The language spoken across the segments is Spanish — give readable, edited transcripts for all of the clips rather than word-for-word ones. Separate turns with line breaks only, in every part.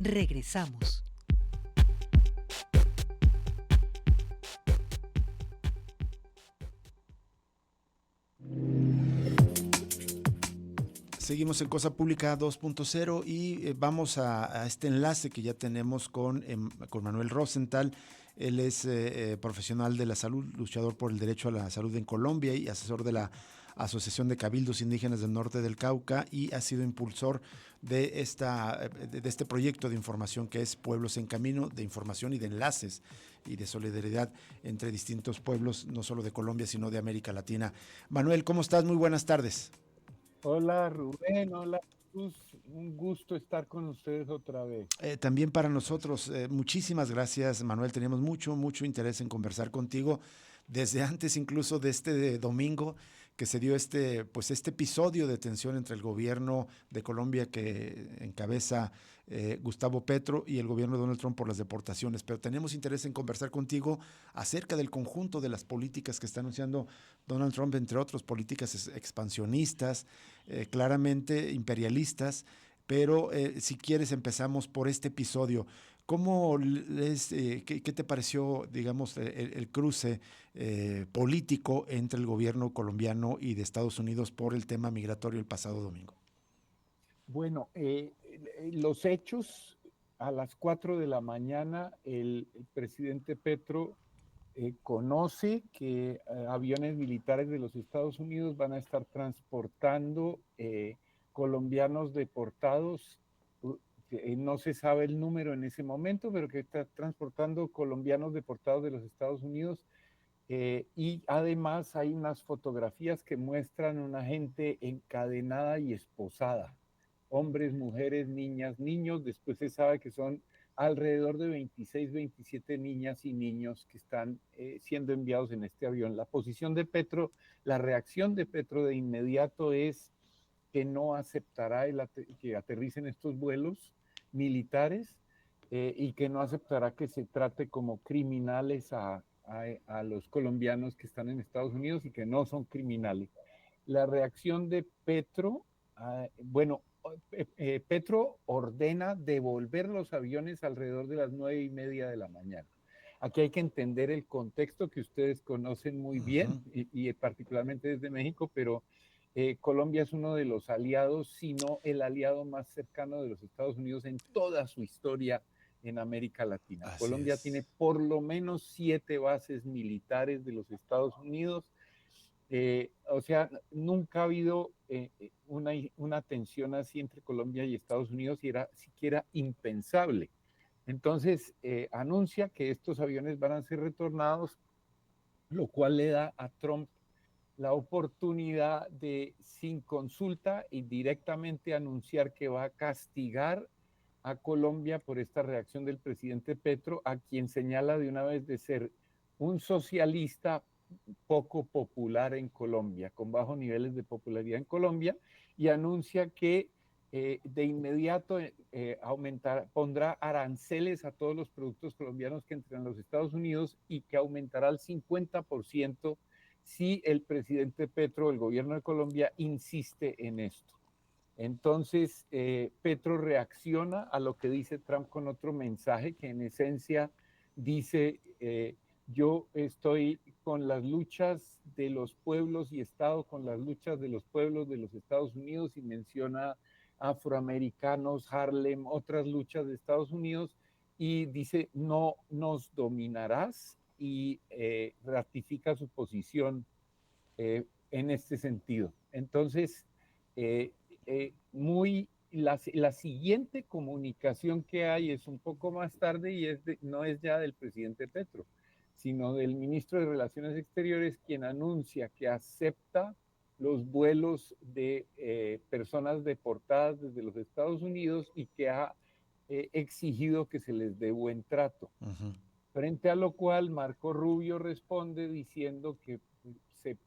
Regresamos.
Seguimos en Cosa Pública 2.0 y vamos a este enlace que ya tenemos con Manuel Rosenthal. Él es profesional de la salud, luchador por el derecho a la salud en Colombia y asesor de la Asociación de Cabildos Indígenas del Norte del Cauca, y ha sido impulsor de este proyecto de información que es Pueblos en Camino, de información y de enlaces y de solidaridad entre distintos pueblos, no solo de Colombia, sino de América Latina. Manuel, ¿cómo estás? Muy buenas tardes.
Hola Rubén, hola Luz, un gusto estar con ustedes otra vez.
También para nosotros, muchísimas gracias, Manuel. Teníamos mucho interés en conversar contigo desde antes incluso de este domingo que se dio este episodio de tensión entre el gobierno de Colombia que encabeza Gustavo Petro y el gobierno de Donald Trump por las deportaciones. Pero tenemos interés en conversar contigo acerca del conjunto de las políticas que está anunciando Donald Trump, entre otros, políticas expansionistas, claramente imperialistas. Pero si quieres empezamos por este episodio. ¿Qué te pareció, digamos, el cruce político entre el gobierno colombiano y de Estados Unidos por el tema migratorio el pasado domingo?
Bueno, los hechos, a las 4 de la mañana, el presidente Petro conoce que aviones militares de los Estados Unidos van a estar transportando colombianos deportados. No se sabe el número en ese momento, pero que está transportando colombianos deportados de los Estados Unidos. Y además hay unas fotografías que muestran una gente encadenada y esposada, hombres, mujeres, niñas, niños. Después se sabe que son alrededor de 26, 27 niñas y niños que están siendo enviados en este avión. La posición de Petro, la reacción de Petro de inmediato es que no aceptará que aterricen estos vuelos militares, y que no aceptará que se trate como criminales a los colombianos que están en Estados Unidos y que no son criminales. La reacción de Petro, bueno, Petro ordena devolver los aviones alrededor de las 9:30 de la mañana. Aquí hay que entender el contexto que ustedes conocen muy bien,
Ujú.
y particularmente desde México, pero Colombia es uno de los aliados, si no el aliado más cercano de los Estados Unidos en toda su historia en América Latina.
Así
Colombia tiene
es.
por lo menos 7 bases militares de los Estados Unidos. O sea, nunca ha habido una tensión así entre Colombia y Estados Unidos, y era siquiera impensable. Entonces, anuncia que estos aviones van a ser retornados, lo cual le da a Trump la oportunidad de, sin consulta y directamente, anunciar que va a castigar a Colombia por esta reacción del presidente Petro, a quien señala de una vez de ser un socialista poco popular en Colombia, con bajos niveles de popularidad en Colombia, y anuncia que de inmediato pondrá aranceles a todos los productos colombianos que entren a los Estados Unidos, y que aumentará al 50% si el presidente Petro, el gobierno de Colombia, insiste en esto. Entonces, Petro reacciona a lo que dice Trump con otro mensaje que en esencia dice, yo estoy con las luchas de los pueblos y Estado, con las luchas de los pueblos de los Estados Unidos, y menciona afroamericanos, Harlem, otras luchas de Estados Unidos, y dice, no nos dominarás, y ratifica su posición en este sentido. Entonces, eh, la siguiente comunicación que hay es un poco más tarde, y no es ya del presidente Petro, sino del ministro de Relaciones Exteriores, quien anuncia que acepta los vuelos de personas deportadas desde los Estados Unidos, y que ha exigido que se les dé buen trato.
Ujú.
Frente a lo cual, Marco Rubio responde diciendo que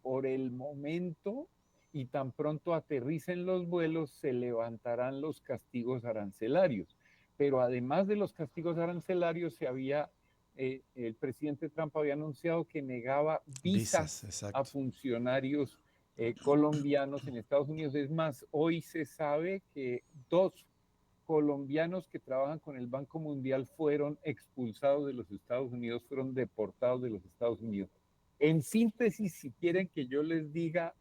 por el momento, y tan pronto aterricen los vuelos, se levantarán los castigos arancelarios. Pero además de los castigos arancelarios, el presidente Trump había anunciado que negaba
Visas,
visas a
exacto.
funcionarios colombianos en Estados Unidos. Es más, hoy se sabe que dos colombianos que trabajan con el Banco Mundial fueron expulsados de los Estados Unidos, fueron deportados de los Estados Unidos. En síntesis, si quieren que yo les diga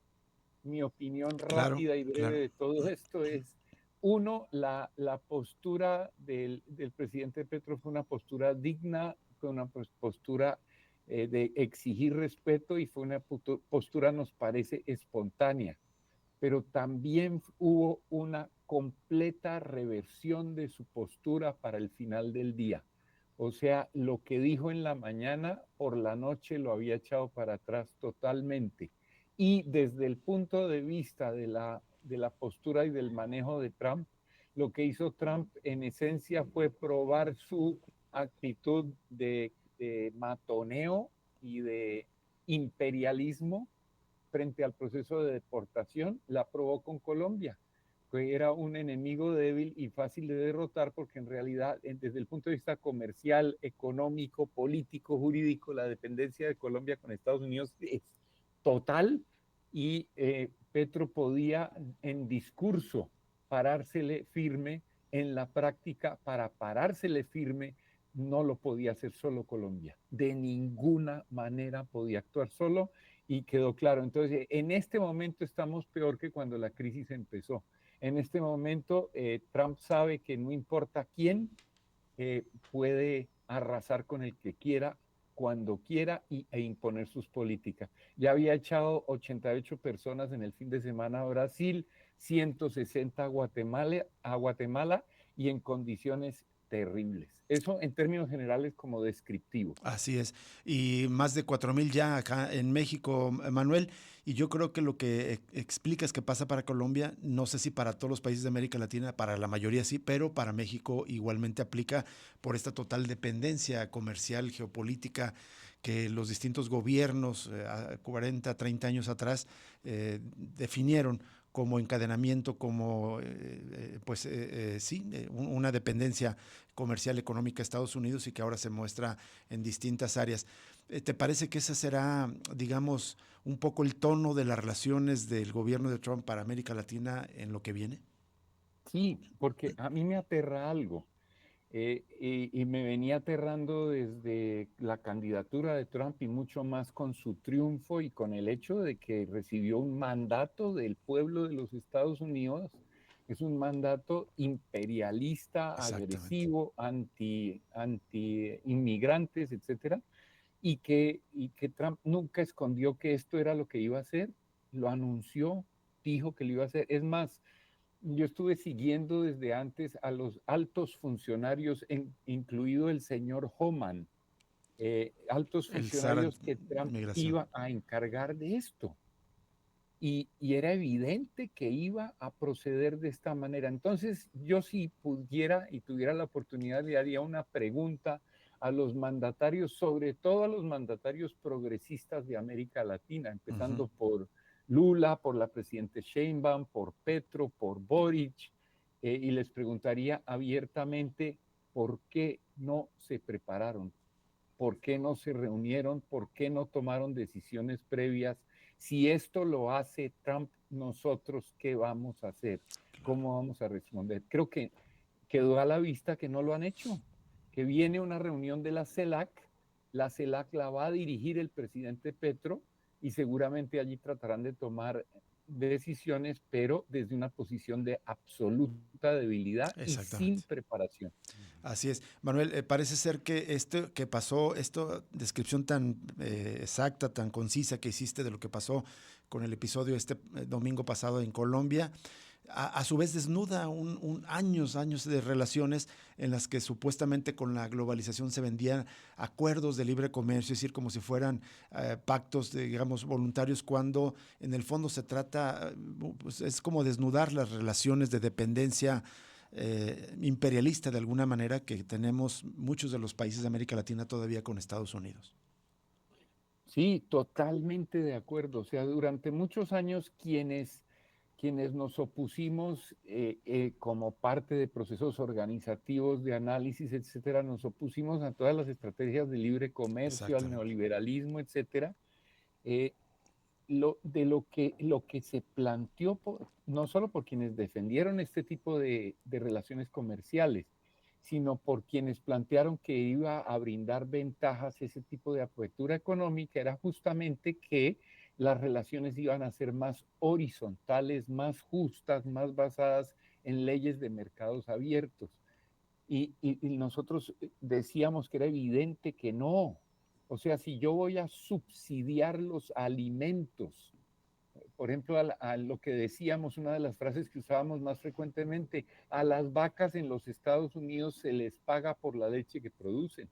mi opinión
Claro,
rápida y breve
claro.
de todo esto es, uno, la postura del presidente Petro fue una postura digna, fue una postura de exigir respeto y fue una postura, nos parece, espontánea, pero también hubo una completa reversión de su postura para el final del día. O sea, lo que dijo en la mañana, por la noche lo había echado para atrás totalmente. Y desde el punto de vista de la postura y del manejo de Trump, lo que hizo Trump en esencia fue probar su actitud de matoneo y de imperialismo frente al proceso de deportación, la probó con Colombia, que era un enemigo débil y fácil de derrotar porque en realidad desde el punto de vista comercial, económico, político, jurídico, la dependencia de Colombia con Estados Unidos es total y Petro podía en discurso parársele firme, en la práctica para parársele firme no lo podía hacer solo Colombia, de ninguna manera podía actuar solo y quedó claro. Entonces, en este momento estamos peor que cuando la crisis empezó. En este momento, Trump sabe que no importa quién, puede arrasar con el que quiera, cuando quiera e imponer sus políticas. Ya había echado 88 personas en el fin de semana a Brasil, 160 a Guatemala y en condiciones terribles. Eso en términos generales como descriptivo.
Así es. Y más de 4,000 ya acá en México, Manuel. Y yo creo que lo que explica es que pasa para Colombia, no sé si para todos los países de América Latina, para la mayoría sí, pero para México igualmente aplica por esta total dependencia comercial, geopolítica, que los distintos gobiernos 40, 30 años atrás definieron como encadenamiento, como sí, una dependencia comercial económica a Estados Unidos y que ahora se muestra en distintas áreas. ¿Te parece que ese será, digamos, un poco el tono de las relaciones del gobierno de Trump para América Latina en lo que viene?
Sí, porque a mí me aterra algo. Y me venía aterrando desde la candidatura de Trump y mucho más con su triunfo y con el hecho de que recibió un mandato del pueblo de los Estados Unidos. Es un mandato imperialista,
Exactamente.
agresivo, anti inmigrantes, etcétera, y que Trump nunca escondió que esto era lo que iba a hacer, lo anunció, dijo que lo iba a hacer. Es más, yo estuve siguiendo desde antes a los altos funcionarios, incluido el señor Homan, altos
El SAR
funcionarios que Trump
migración.
iba a encargar de esto. Y era evidente que iba a proceder de esta manera. Entonces, yo si pudiera y tuviera la oportunidad, le haría una pregunta a los mandatarios, sobre todo a los mandatarios progresistas de América Latina,
Ujú.
empezando por Lula, por la presidenta Sheinbaum, por Petro, por Boric, y les preguntaría abiertamente por qué no se prepararon, por qué no se reunieron, por qué no tomaron decisiones previas. Si esto lo hace Trump, nosotros, ¿qué vamos a hacer? ¿Cómo vamos a responder? Creo que quedó a la vista que no lo han hecho, que viene una reunión de la CELAC la va a dirigir el presidente Petro y seguramente allí tratarán de tomar decisiones, pero desde una posición de absoluta debilidad y sin
Exactamente.
preparación.
Así es. Manuel, parece ser que esto que pasó, esta descripción tan exacta, tan concisa que hiciste de lo que pasó con el episodio este domingo pasado en Colombia, a su vez desnuda años de relaciones en las que supuestamente con la globalización se vendían acuerdos de libre comercio, es decir, como si fueran pactos, digamos, voluntarios, cuando en el fondo se trata, pues es como desnudar las relaciones de dependencia imperialista de alguna manera que tenemos muchos de los países de América Latina todavía con Estados Unidos.
Sí, totalmente de acuerdo. O sea, durante muchos años quienes nos opusimos como parte de procesos organizativos de análisis, etcétera, nos opusimos a todas las estrategias de libre comercio, al
Exactamente.
neoliberalismo, etcétera. eh, lo que se planteó, no solo por quienes defendieron este tipo de relaciones comerciales, sino por quienes plantearon que iba a brindar ventajas ese tipo de apertura económica, era justamente que las relaciones iban a ser más horizontales, más justas, más basadas en leyes de mercados abiertos. Y nosotros decíamos que era evidente que no. O sea, si yo voy a subsidiar los alimentos, por ejemplo, a lo que decíamos, una de las frases que usábamos más frecuentemente, a las vacas en los Estados Unidos se les paga por la leche que producen,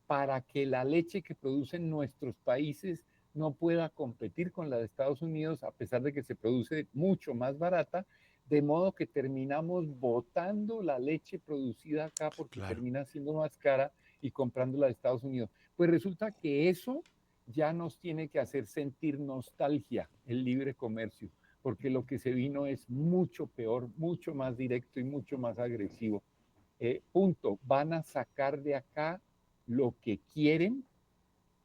para que la leche que producen nuestros países no pueda competir con la de Estados Unidos, a pesar de que se produce mucho más barata, de modo que terminamos botando la leche producida acá porque
Claro.
termina siendo más cara y comprando la de Estados Unidos. Pues resulta que eso ya nos tiene que hacer sentir nostalgia el libre comercio, porque lo que se vino es mucho peor, mucho más directo y mucho más agresivo. Punto. Van a sacar de acá lo que quieren,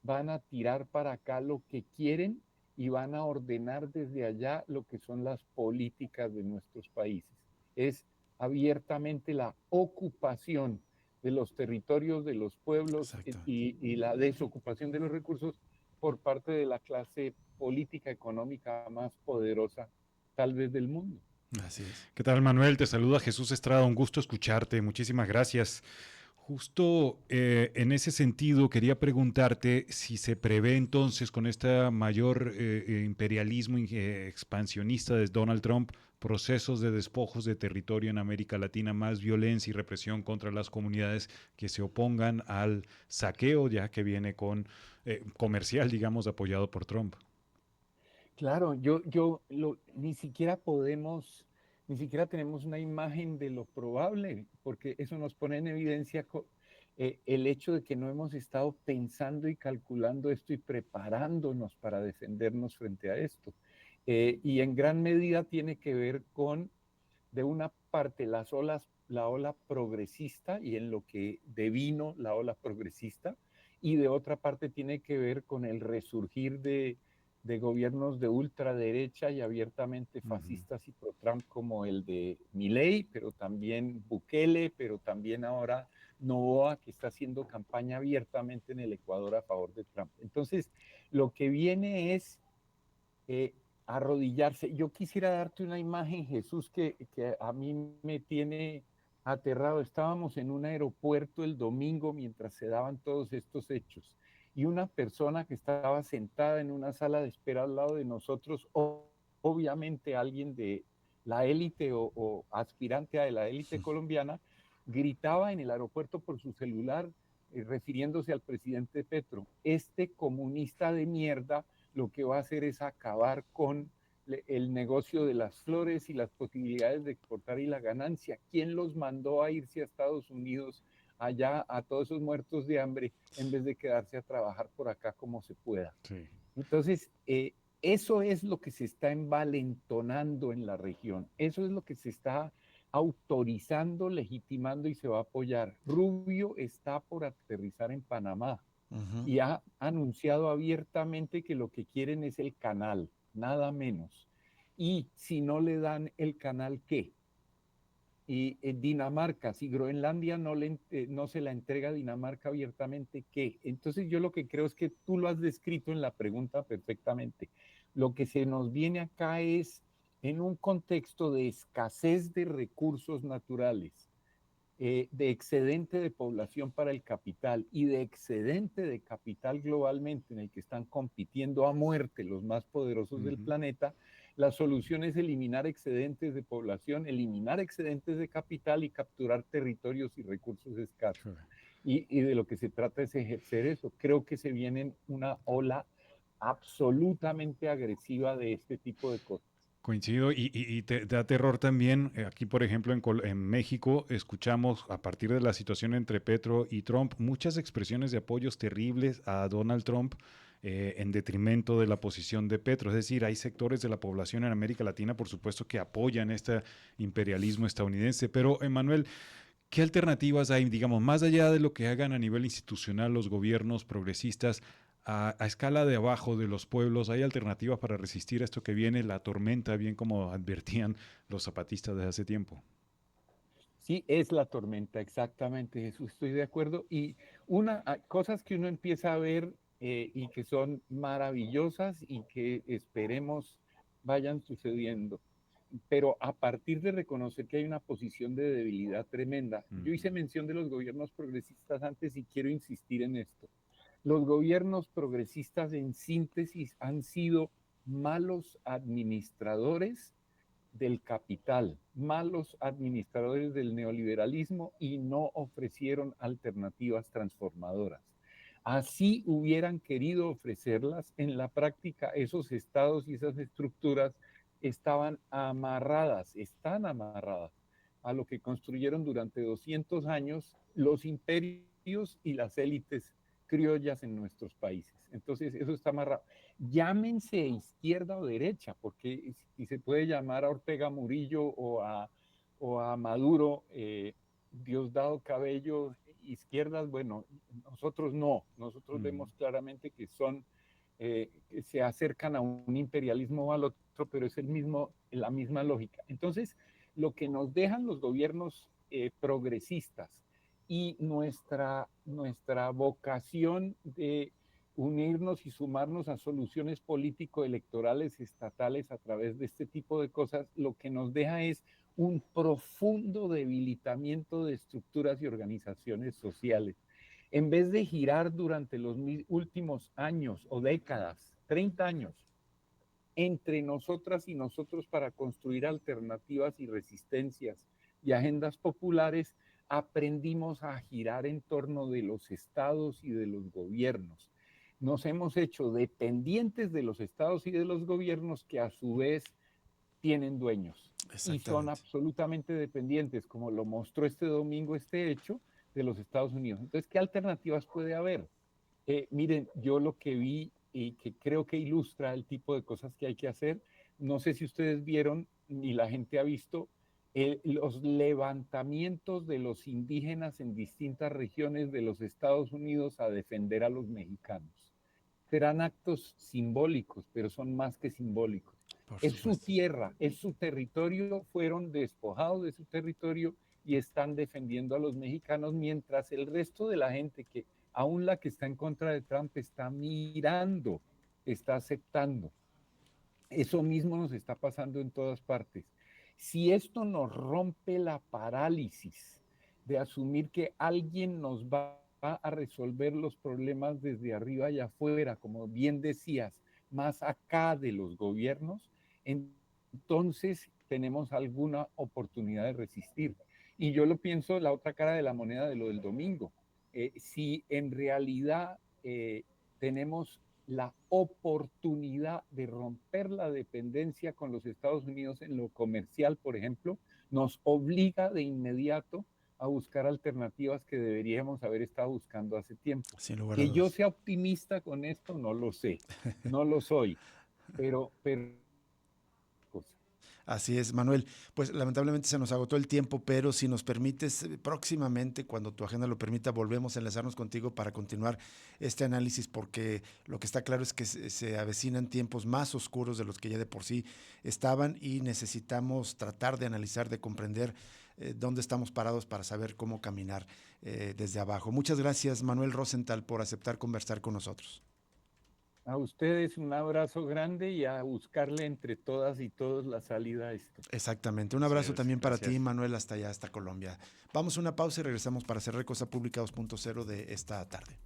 van a tirar para acá lo que quieren y van a ordenar desde allá lo que son las políticas de nuestros países. Es abiertamente la ocupación de los territorios, de los pueblos y la desocupación de los recursos por parte de la clase política económica más poderosa tal vez del mundo.
Así es. ¿Qué tal, Manuel? Te saluda Jesús Estrada, un gusto escucharte, muchísimas gracias. Justo en ese sentido quería preguntarte si se prevé entonces con este mayor imperialismo expansionista de Donald Trump procesos de despojos de territorio en América Latina, más violencia y represión contra las comunidades que se opongan al saqueo ya que viene con comercial, digamos, apoyado por Trump.
Claro, ni siquiera podemos, ni siquiera tenemos una imagen de lo probable, porque eso nos pone en evidencia el hecho de que no hemos estado pensando y calculando esto y preparándonos para defendernos frente a esto. Y en gran medida tiene que ver con, de una parte, la ola progresista y en lo que devino la ola progresista, y de otra parte tiene que ver con el resurgir de gobiernos de ultraderecha y abiertamente fascistas y pro-Trump como el de Milei, pero también Bukele, pero también ahora Noboa, que está haciendo campaña abiertamente en el Ecuador a favor de Trump. Entonces, lo que viene es arrodillarse. Yo quisiera darte una imagen, Jesús, que a mí me tiene aterrado. Estábamos en un aeropuerto el domingo mientras se daban todos estos hechos y una persona que estaba sentada en una sala de espera al lado de nosotros, obviamente alguien de la élite o aspirante a la élite colombiana, gritaba en el aeropuerto por su celular, refiriéndose al presidente Petro: este comunista de mierda lo que va a hacer es acabar con el negocio de las flores y las posibilidades de exportar y la ganancia. ¿Quién los mandó a irse a Estados Unidos allá a todos esos muertos de hambre en vez de quedarse a trabajar por acá como se pueda?
Sí.
Entonces, eso es lo que se está envalentonando en la región, eso es lo que se está autorizando, legitimando y se va a apoyar. Rubio está por aterrizar en Panamá y ha anunciado abiertamente que lo que quieren es el canal, nada menos. Y si no le dan el canal, ¿qué? Y Dinamarca, si Groenlandia no se la entrega a Dinamarca abiertamente, ¿qué? Entonces yo lo que creo es que tú lo has descrito en la pregunta perfectamente. Lo que se nos viene acá es en un contexto de escasez de recursos naturales, de excedente de población para el capital y de excedente de capital globalmente, en el que están compitiendo a muerte los más poderosos del planeta. La solución es eliminar excedentes de población, eliminar excedentes de capital y capturar territorios y recursos escasos. Y de lo que se trata es ejercer eso. Creo que se viene una ola absolutamente agresiva de este tipo de cosas.
Coincido y te da terror también. Aquí, por ejemplo, en México, escuchamos a partir de la situación entre Petro y Trump muchas expresiones de apoyos terribles a Donald Trump en detrimento de la posición de Petro. Es decir, hay sectores de la población en América Latina, por supuesto, que apoyan este imperialismo estadounidense. Pero, Emmanuel, ¿qué alternativas hay, digamos, más allá de lo que hagan a nivel institucional los gobiernos progresistas? a escala de abajo de los pueblos, ¿hay alternativas para resistir esto que viene, la tormenta, bien como advertían los zapatistas desde hace tiempo?
Sí, es la tormenta, exactamente, Jesús, estoy de acuerdo. Y cosas que uno empieza a ver y que son maravillosas y que esperemos vayan sucediendo. Pero a partir de reconocer que hay una posición de debilidad tremenda, yo hice mención de los gobiernos progresistas antes y quiero insistir en esto. Los gobiernos progresistas, en síntesis, han sido malos administradores del capital, malos administradores del neoliberalismo y no ofrecieron alternativas transformadoras. Así hubieran querido ofrecerlas, en la práctica esos estados y esas estructuras estaban amarradas, están amarradas a lo que construyeron durante 200 años los imperios y las élites criollas en nuestros países. Entonces, eso está amarrado. Llámense izquierda o derecha, porque si se puede llamar a Ortega Murillo o a Maduro, Diosdado Cabello, izquierdas, bueno, nosotros no, nosotros vemos claramente que son, que se acercan a un imperialismo o al otro, pero es la misma lógica. Entonces, lo que nos dejan los gobiernos progresistas y nuestra vocación de unirnos y sumarnos a soluciones político-electorales estatales a través de este tipo de cosas, lo que nos deja es un profundo debilitamiento de estructuras y organizaciones sociales. En vez de girar durante los últimos años o décadas, 30 años, entre nosotras y nosotros para construir alternativas y resistencias y agendas populares, aprendimos a girar en torno de los estados y de los gobiernos. Nos hemos hecho dependientes de los estados y de los gobiernos que a su vez tienen dueños y son absolutamente dependientes, como lo mostró este domingo este hecho de los Estados Unidos. Entonces, ¿qué alternativas puede haber? Miren, yo lo que vi y que creo que ilustra el tipo de cosas que hay que hacer, no sé si ustedes vieron ni la gente ha visto los levantamientos de los indígenas en distintas regiones de los Estados Unidos a defender a los mexicanos. Serán actos simbólicos, pero son más que simbólicos. Es su tierra, es su territorio, fueron despojados de su territorio y están defendiendo a los mexicanos, mientras el resto de la gente, que aún la que está en contra de Trump, está mirando, está aceptando. Eso mismo nos está pasando en todas partes. Si esto nos rompe la parálisis de asumir que alguien nos va a resolver los problemas desde arriba y afuera, como bien decías, más acá de los gobiernos, entonces tenemos alguna oportunidad de resistir. Y yo lo pienso la otra cara de la moneda de lo del domingo. Si en realidad tenemos la oportunidad de romper la dependencia con los Estados Unidos en lo comercial, por ejemplo, nos obliga de inmediato a buscar alternativas que deberíamos haber estado buscando hace tiempo.
Sin lugar a
Que
dudas.
yo sea optimista con esto, no lo sé, no lo soy, pero
Así es, Manuel. Pues lamentablemente se nos agotó el tiempo, pero si nos permites, próximamente, cuando tu agenda lo permita, volvemos a enlazarnos contigo para continuar este análisis, porque lo que está claro es que se avecinan tiempos más oscuros de los que ya de por sí estaban y necesitamos tratar de analizar, de comprender dónde estamos parados para saber cómo caminar desde abajo. Muchas gracias, Manuel Rosenthal, por aceptar conversar con nosotros.
A ustedes un abrazo grande y a buscarle entre todas y todos la salida a esto.
Exactamente. Un abrazo también para ti, Manuel, hasta allá, hasta Colombia. Vamos a una pausa y regresamos para cerrar Cosa Pública 2.0 de esta tarde.